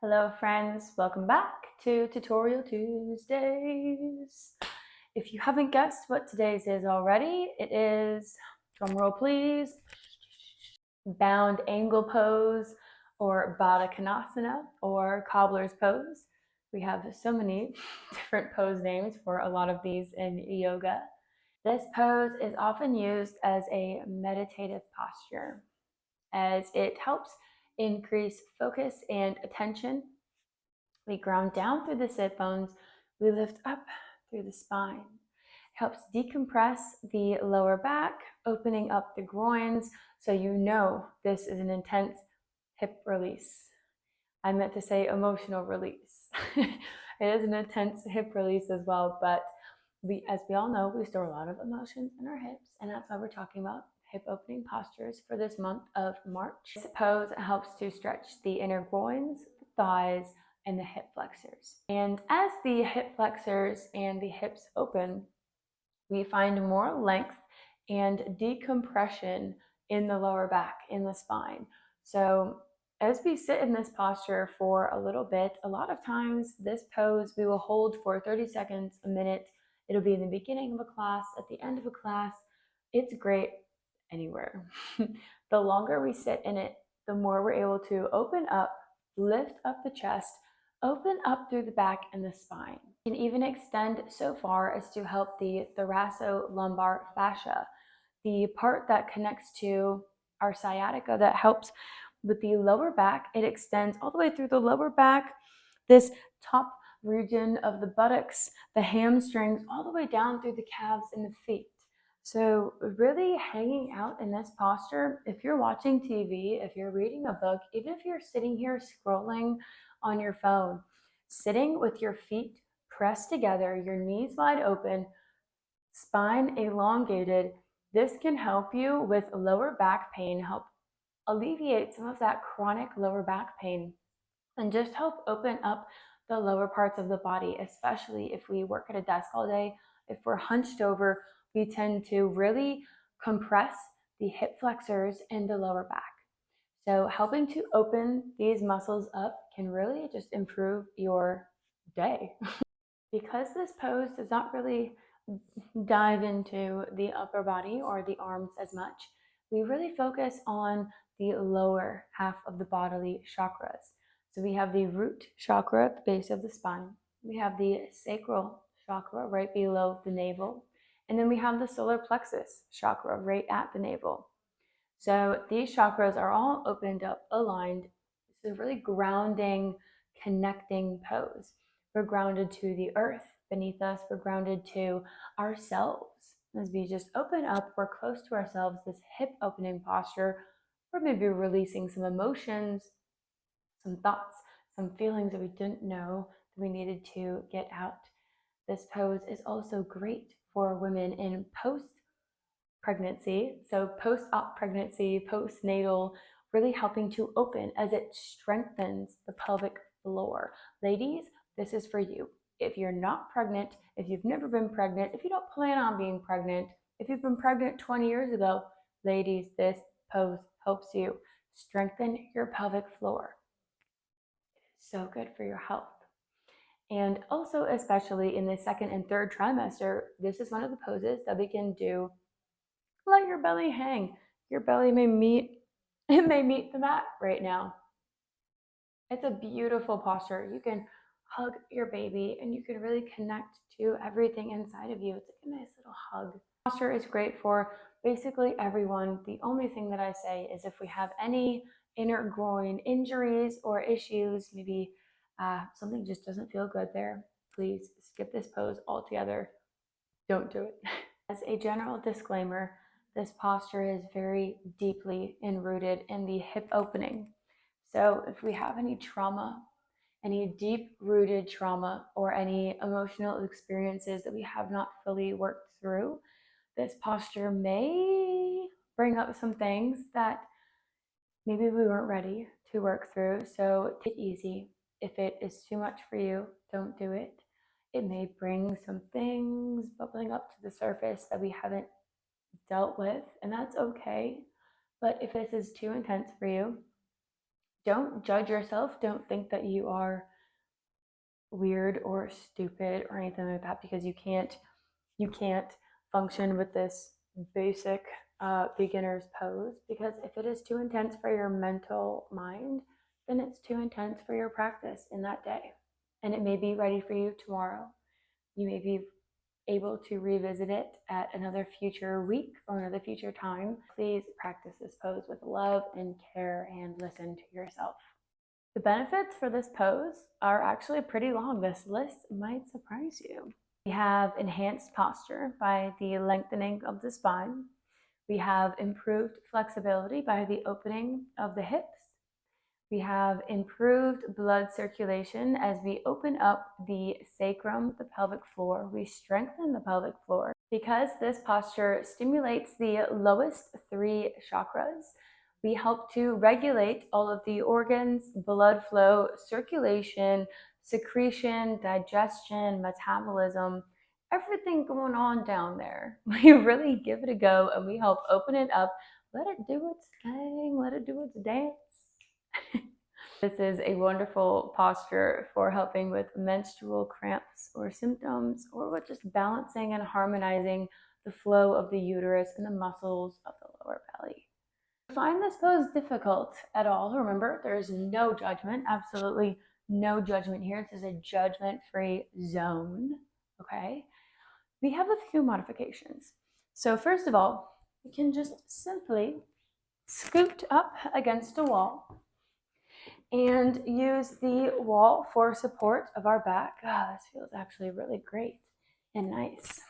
Hello friends, welcome back to Tutorial Tuesdays. If you haven't guessed what today's is already, it is, drumroll please, bound angle pose or Baddha Konasana or Cobbler's pose. We have so many different pose names for a lot of these in yoga. This pose is often used as a meditative posture as it helps increase focus and attention. We ground down through the sit bones. We lift up through the spine. It helps decompress the lower back, opening up the groins so you know this is an intense hip release. I meant to say emotional release. It is an intense hip release as well, but as we all know, we store a lot of emotions in our hips, and that's why we're talking about hip opening postures for this month of March. This pose helps to stretch the inner groins, the thighs, and the hip flexors. And as the hip flexors and the hips open, we find more length and decompression in the lower back, in the spine. So as we sit in this posture for a little bit, a lot of times this pose we will hold for 30 seconds, a minute. It'll be in the beginning of a class, at the end of a class. It's great anywhere. The longer we sit in it, the more we're able to open up, lift up the chest, open up through the back and the spine. It can even extend so far as to help the thoracolumbar fascia, the part that connects to our sciatica that helps with the lower back. It extends all the way through the lower back, this top region of the buttocks, the hamstrings, all the way down through the calves and the feet. So really hanging out in this posture, if you're watching TV, if you're reading a book, even if you're sitting here scrolling on your phone, sitting with your feet pressed together, your knees wide open, spine elongated, this can help you with lower back pain, help alleviate some of that chronic lower back pain, and just help open up the lower parts of the body, especially if we work at a desk all day. If we're hunched over, we tend to really compress the hip flexors and the lower back. So helping to open these muscles up can really just improve your day. Because this pose does not really dive into the upper body or the arms as much, we really focus on the lower half of the bodily chakras. So we have the root chakra at the base of the spine. We have the sacral chakra right below the navel. And then we have the solar plexus chakra right at the navel. So these chakras are all opened up, aligned. It's a really grounding, connecting pose. We're grounded to the earth beneath us. We're grounded to ourselves. As we just open up, we're close to ourselves, this hip opening posture. We're maybe releasing some emotions, some thoughts, some feelings that we didn't know that we needed to get out. This pose is also great for women in post-pregnancy. So post-op pregnancy, postnatal, really helping to open as it strengthens the pelvic floor. Ladies, this is for you. If you're not pregnant, if you've never been pregnant, if you don't plan on being pregnant, if you've been pregnant 20 years ago, ladies, this pose helps you strengthen your pelvic floor. So good for your health. And also, especially in the second and third trimester, this is one of the poses that we can do. Let your belly hang. Your belly may meet the mat right now. It's a beautiful posture. You can hug your baby and you can really connect to everything inside of you. It's like a nice little hug. Posture is great for basically everyone. The only thing that I say is if we have any inner groin injuries or issues, maybe something just doesn't feel good there, please skip this pose altogether. Don't do it. As a general disclaimer, this posture is very deeply enrooted in the hip opening. So if we have any trauma, any deep-rooted trauma, or any emotional experiences that we have not fully worked through, this posture may bring up some things that maybe we weren't ready to work through. So take it easy. If it is too much for you, don't do it. It may bring some things bubbling up to the surface that we haven't dealt with, and that's okay. But if this is too intense for you, Don't judge yourself. Don't think that you are weird or stupid or anything like that, because you can't function with this basic beginner's pose, because if it is too intense for your mental mind, then it's too intense for your practice in that day, and it may be ready for you tomorrow. You may be able to revisit it at another future week or another future time. Please practice this pose with love and care and listen to yourself. The benefits for this pose are actually pretty long. This list might surprise you. We have enhanced posture by the lengthening of the spine. We have improved flexibility by the opening of the hips. We have improved blood circulation as we open up the sacrum, the pelvic floor. We strengthen the pelvic floor. Because this posture stimulates the lowest 3 chakras, we help to regulate all of the organs, blood flow, circulation, secretion, digestion, metabolism, everything going on down there. We really give it a go and we help open it up. Let it do its thing, let it do its dance. This is a wonderful posture for helping with menstrual cramps or symptoms, or with just balancing and harmonizing the flow of the uterus and the muscles of the lower belly. If you find this pose difficult at all, remember, there is no judgment, absolutely no judgment here. This is a judgment-free zone, okay? We have a few modifications. So first of all, we can just simply scoot up against a wall and use the wall for support of our back. This feels actually really great and nice.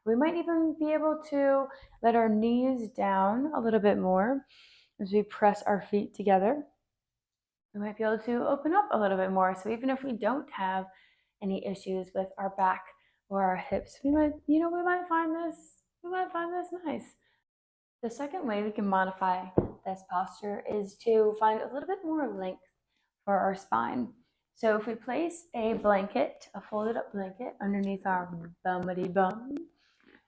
We might even be able to let our knees down a little bit more as we press our feet together. We might be able to open up a little bit more. So even if we don't have any issues with our back or our hips, we might find this nice. The second way we can modify this posture is to find a little bit more length for our spine. So if we place a blanket, a folded up blanket underneath our bummity bum,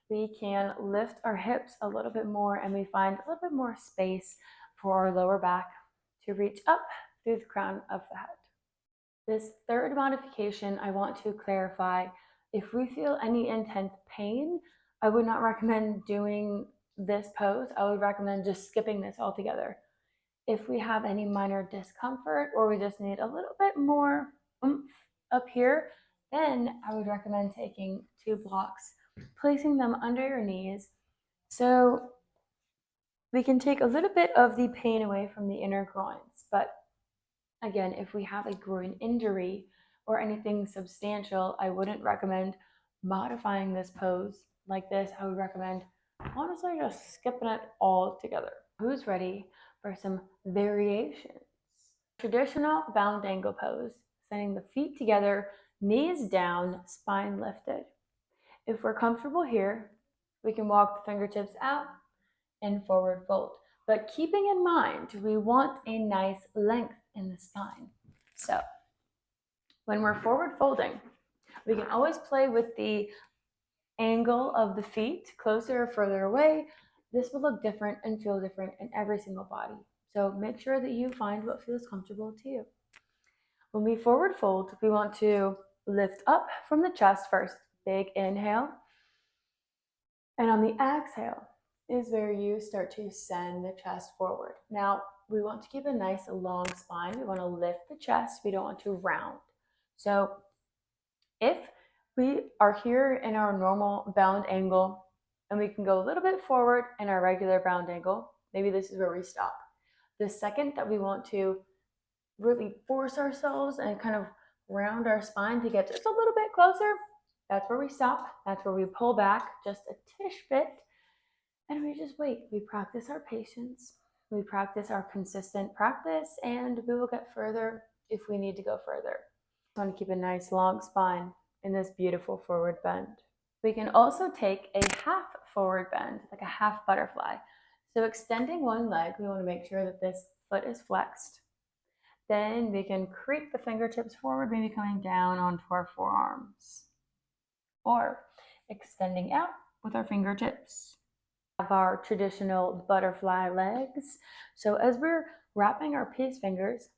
we can lift our hips a little bit more and we find a little bit more space for our lower back to reach up through the crown of the head. This third modification, I want to clarify, if we feel any intense pain, I would not recommend doing this pose. I would recommend just skipping this altogether. If we have any minor discomfort or we just need a little bit more oomph up here, then I would recommend taking 2 blocks, placing them under your knees so we can take a little bit of the pain away from the inner groins. But again, if we have a groin injury or anything substantial, I wouldn't recommend modifying this pose like this. I would recommend honestly just skipping it all together. Who's ready for some variations? Traditional bound angle pose, sending the feet together, knees down, spine lifted. If we're comfortable here, we can walk the fingertips out and forward fold. But keeping in mind, we want a nice length in the spine. So when we're forward folding, we can always play with the angle of the feet, closer or further away. This will look different and feel different in every single body. So make sure that you find what feels comfortable to you. When we forward fold, we want to lift up from the chest first. Big inhale. And on the exhale is where you start to send the chest forward. Now, we want to keep a nice long spine. We want to lift the chest. We don't want to round. So if we are here in our normal bound angle and we can go a little bit forward in our regular bound angle, maybe this is where we stop. The second that we want to really force ourselves and kind of round our spine to get just a little bit closer, that's where we stop. That's where we pull back just a tish bit and we just wait. We practice our patience. We practice our consistent practice, and we will get further if we need to go further. I want to keep a nice long spine in this beautiful forward bend. We can also take a half forward bend, like a half butterfly. So extending one leg, we want to make sure that this foot is flexed. Then we can creep the fingertips forward, maybe coming down onto our forearms. Or extending out with our fingertips. Have our traditional butterfly legs. So as we're wrapping our peace fingers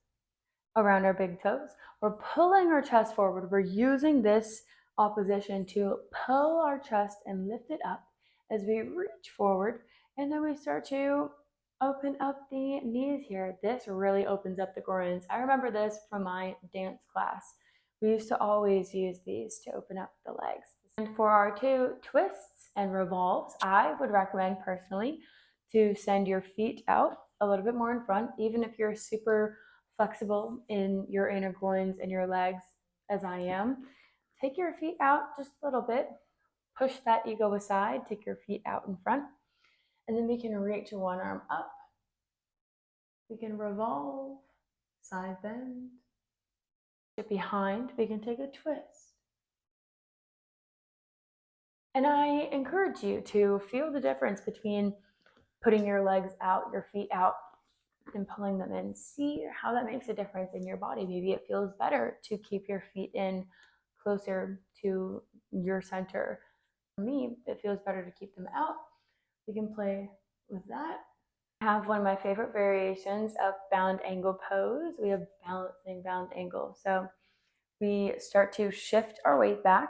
around our big toes. We're pulling our chest forward. We're using this opposition to pull our chest and lift it up as we reach forward. And then we start to open up the knees here. This really opens up the groins. I remember this from my dance class. We used to always use these to open up the legs. And for our two twists and revolves, I would recommend personally to send your feet out a little bit more in front, even if you're super flexible in your inner groins and your legs as I am. Take your feet out just a little bit. Push that ego aside. Take your feet out in front. And then we can reach one arm up. We can revolve, side bend. Get behind. We can take a twist. And I encourage you to feel the difference between putting your legs out, your feet out, and pulling them in. See how that makes a difference in your body. Maybe it feels better to keep your feet in closer to your center. For me, it feels better to keep them out. We can play with that. I have one of my favorite variations of bound angle pose. We have balancing bound angle. So we start to shift our weight back,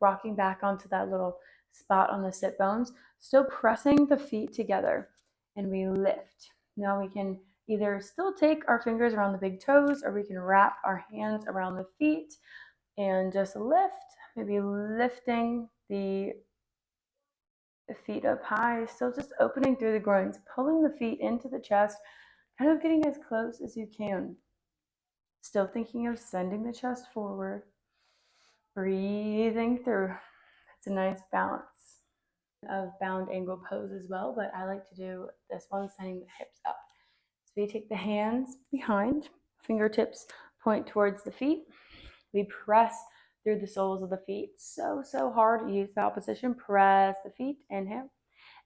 rocking back onto that little spot on the sit bones, still pressing the feet together, and we lift. Now we can either still take our fingers around the big toes, or we can wrap our hands around the feet and just lift, maybe lifting the feet up high, still just opening through the groins, pulling the feet into the chest, kind of getting as close as you can. Still thinking of sending the chest forward, breathing through. It's a nice balance of bound angle pose as well, but I like to do this one, sending the hips up. So we take the hands behind, fingertips point towards the feet. We press through the soles of the feet. So hard. Use the opposition. Press the feet. Inhale.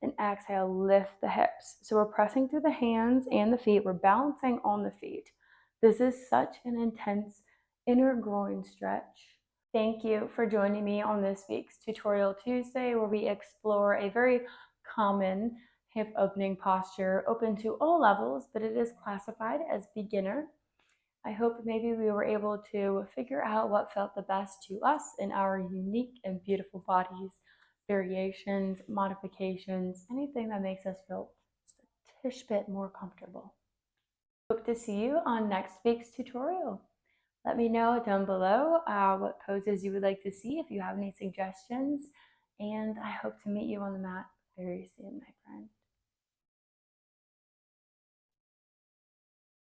And exhale. Lift the hips. So we're pressing through the hands and the feet. We're balancing on the feet. This is such an intense inner groin stretch. Thank you for joining me on this week's Tutorial Tuesday, where we explore a very common hip opening posture, open to all levels, but it is classified as beginner. I hope maybe we were able to figure out what felt the best to us in our unique and beautiful bodies, variations, modifications, anything that makes us feel just a tish bit more comfortable. Hope to see you on next week's tutorial. Let me know down below what poses you would like to see, if you have any suggestions, and I hope to meet you on the mat very soon, my friend.